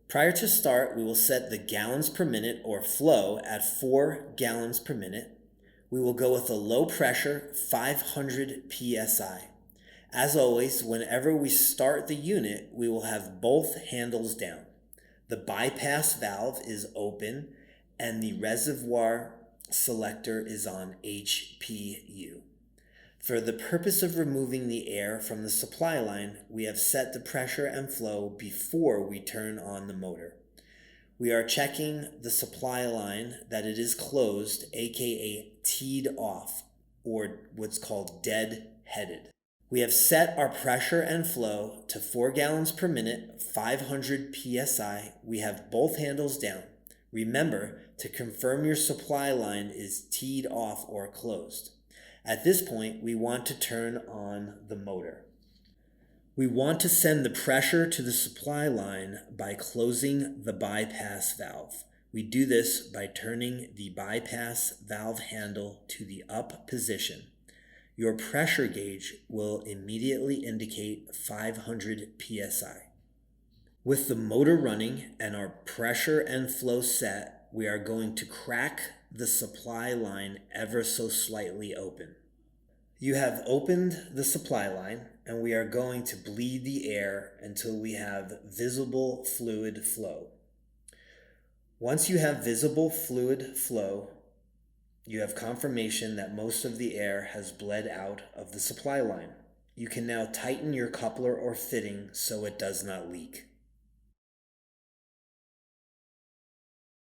Prior to start, we will set the gallons per minute or flow at 4 gallons per minute. We will go with a low pressure 500 psi. As always, whenever we start the unit, we will have both handles down. The bypass valve is open and the reservoir selector is on HPU. For the purpose of removing the air from the supply line, we have set the pressure and flow before we turn on the motor. We are checking the supply line that it is closed, aka teed off, or what's called dead-headed. We have set our pressure and flow to 4 gallons per minute, 500 psi. We have both handles down. Remember to confirm your supply line is teed off or closed. At this point, we want to turn on the motor. We want to send the pressure to the supply line by closing the bypass valve. We do this by turning the bypass valve handle to the up position. Your pressure gauge will immediately indicate 500 psi. With the motor running and our pressure and flow set, we are going to crack the supply line ever so slightly open. You have opened the supply line, and we are going to bleed the air until we have visible fluid flow. Once you have visible fluid flow, you have confirmation that most of the air has bled out of the supply line. You can now tighten your coupler or fitting so it does not leak.